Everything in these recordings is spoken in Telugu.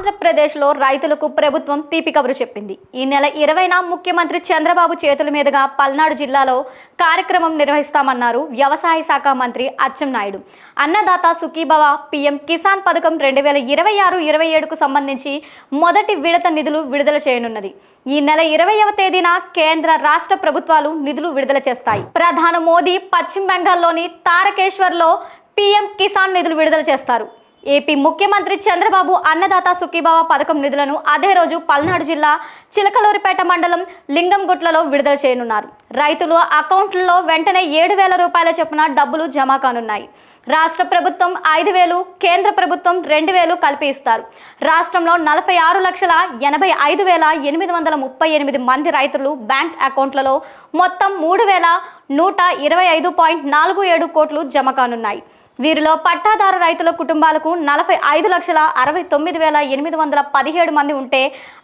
ఆంధ్రప్రదేశ్లో రైతులకు ప్రభుత్వం తీపి కబురు చెప్పింది. ఈ నెల 20న ముఖ్యమంత్రి చంద్రబాబు చేతుల మీదుగా పల్నాడు జిల్లాలో కార్యక్రమం నిర్వహిస్తామన్నారు వ్యవసాయ శాఖ మంత్రి అచ్చెన్నాయుడు. అన్నదాత సుఖీభవ పీఎం కిసాన్ పథకం 2026-27కు సంబంధించి మొదటి విడత నిధులు విడుదల చేయనున్నది. ఈ నెల 20వ తేదీన కేంద్ర రాష్ట్ర ప్రభుత్వాలు నిధులు విడుదల చేస్తాయి. ప్రధాని మోదీ పశ్చిమ బెంగాల్లోని తారకేశ్వర్లో పీఎం కిసాన్ నిధులు విడుదల చేస్తారు. ఏపీ ముఖ్యమంత్రి చంద్రబాబు అన్నదాత సుఖీభవ పథకం నిధులను అదే రోజు పల్నాడు జిల్లా చిలకలూరిపేట మండలం లింగంగుట్లలో విడుదల చేయనున్నారు. రైతుల అకౌంట్లలో వెంటనే 7,000 రూపాయల చొప్పున డబ్బులు జమ కానున్నాయి. రాష్ట్ర ప్రభుత్వం 5,000, కేంద్ర ప్రభుత్వం 2,000 కలిపి ఇస్తారు. రాష్ట్రంలో 46,85,838 మంది రైతులు బ్యాంక్ అకౌంట్లలో మొత్తం 3,125.47 కోట్లు జమ కానున్నాయి. వీరిలో పట్టాదారు రైతుల కుటుంబాలకు 45,69,817 మంది ఉంటే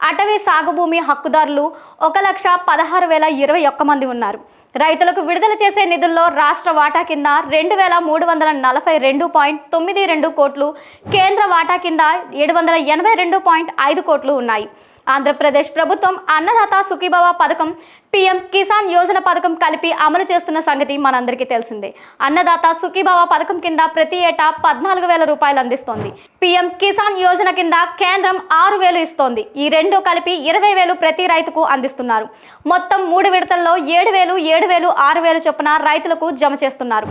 అటవీ సాగు భూమి హక్కుదారులు 1,16,021 మంది ఉన్నారు. రైతులకు విడుదల చేసే నిధుల్లో రాష్ట్ర వాటా కింద 2,342.92 కోట్లు, కేంద్ర వాటా కింద 782.5 కోట్లు ఉన్నాయి. ఆంధ్రప్రదేశ్ ప్రభుత్వం అన్నదాత సుఖీభవ పథకం, పీఎం కిసాన్ యోజన పథకం కలిపి అమలు చేస్తున్న సంగతి మనందరికీ తెలిసిందే. అన్నదాత సుఖీభవ పథకం కింద ప్రతి ఏటా 14,000 రూపాయలు అందిస్తోంది. పీఎం కిసాన్ యోజన కింద కేంద్రం 6,000 ఇస్తోంది. ఈ రెండు కలిపి 20,000 ప్రతి రైతుకు అందిస్తున్నారు. మొత్తం 3 విడతల్లో 7,000, 7,000, 6,000 చొప్పున రైతులకు జమ చేస్తున్నారు.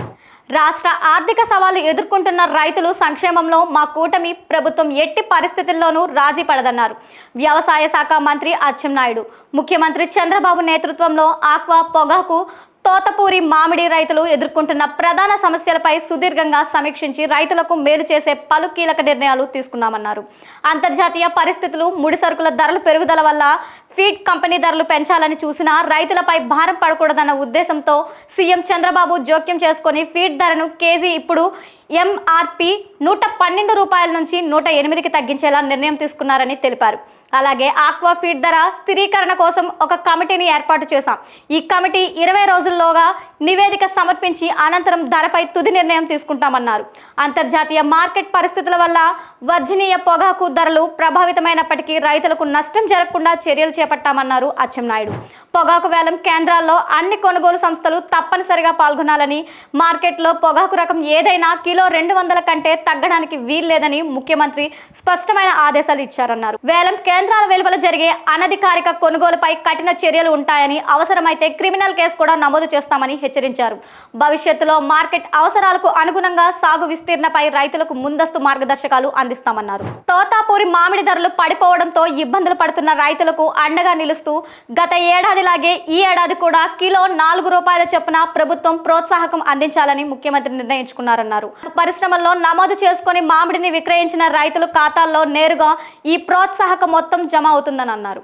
రాష్ట్ర ఆర్థిక సవాళ్లు ఎదుర్కొంటున్న రైతులు సంక్షేమంలో మా కూటమి ప్రభుత్వం ఎట్టి పరిస్థితుల్లోనూ రాజీ పడదన్నారు వ్యవసాయ శాఖ మంత్రి అచ్చెన్నాయుడు. ముఖ్యమంత్రి చంద్రబాబు నేతృత్వంలో ఆక్వా, పొగాకు, తోతపూరి, మామిడి రైతులు ఎదుర్కొంటున్న ప్రధాన సమస్యలపై సుదీర్ఘంగా సమీక్షించి రైతులకు మేలు చేసే పలు కీలక నిర్ణయాలు తీసుకున్నామన్నారు. అంతర్జాతీయ పరిస్థితులు, ముడి సరుకుల ధరల పెరుగుదల వల్ల ఫీడ్ కంపెనీ ధరలు పెంచాలని చూసినా రైతులపై భారం పడకూడదన్న ఉద్దేశంతో సీఎం చంద్రబాబు జోక్యం చేసుకుని ఫీడ్ ధరను కేజీ ఇప్పుడు ఎంఆర్పి 112 రూపాయల నుంచి 108కి తగ్గించేలా నిర్ణయం తీసుకున్నారని తెలిపారు. అలాగే ఆక్వా ఫీడ్ ధర స్థిరీకరణ కోసం ఒక కమిటీని ఏర్పాటు చేశాం. ఈ కమిటీ 20 రోజుల్లోగా నివేదిక సమర్పించి అనంతరం ధరపై తుది నిర్ణయం తీసుకుంటామన్నారు. అంతర్జాతీయ మార్కెట్ పరిస్థితుల వల్ల వర్జనీయ పొగాకు ధరలు ప్రభావితమైనప్పటికీ రైతులకు నష్టం జరగకుండా చర్యలు చేపట్టామన్నారు అచ్చెన్నాయుడు. పొగాకు వేలం కేంద్రాల్లో అన్ని కొనుగోలు సంస్థలు తప్పనిసరిగా పాల్గొనాలని, మార్కెట్లో పొగాకు రకం ఏదైనా కిలో 200 కంటే తగ్గడానికి వీల్లేదని ముఖ్యమంత్రి స్పష్టమైన ఆదేశాలు ఇచ్చారన్నారు. వేలం కేంద్రాల వెలుపల జరిగే అనధికారిక కొనుగోలుపై కఠిన చర్యలు ఉంటాయని, అవసరమైతే క్రిమినల్ కేసు కూడా నమోదు చేస్తామని హెచ్చరించారు. భవిష్యత్తులో మార్కెట్ అవసరాలకు అనుగుణంగా సాగు విస్తీర్ణపై రైతులకు ముందస్తు మార్గదర్శకాలు అందిస్తామన్నారు. తోతాపూరి మామిడి ధరలు పడిపోవడంతో ఇబ్బందులు పడుతున్న రైతులకు అండగా నిలుస్తూ గత ఏడాదిలాగే ఈ ఏడాది కూడా కిలో 4 రూపాయల చొప్పున ప్రభుత్వం ప్రోత్సాహకం అందించాలని ముఖ్యమంత్రి నిర్ణయించుకున్నారన్నారు. పరిశ్రమల్లో నమోదు చేసుకుని మామిడిని విక్రయించిన రైతుల ఖాతాల్లో నేరుగా ఈ ప్రోత్సాహక మొత్తం జమ అవుతుందని అన్నారు.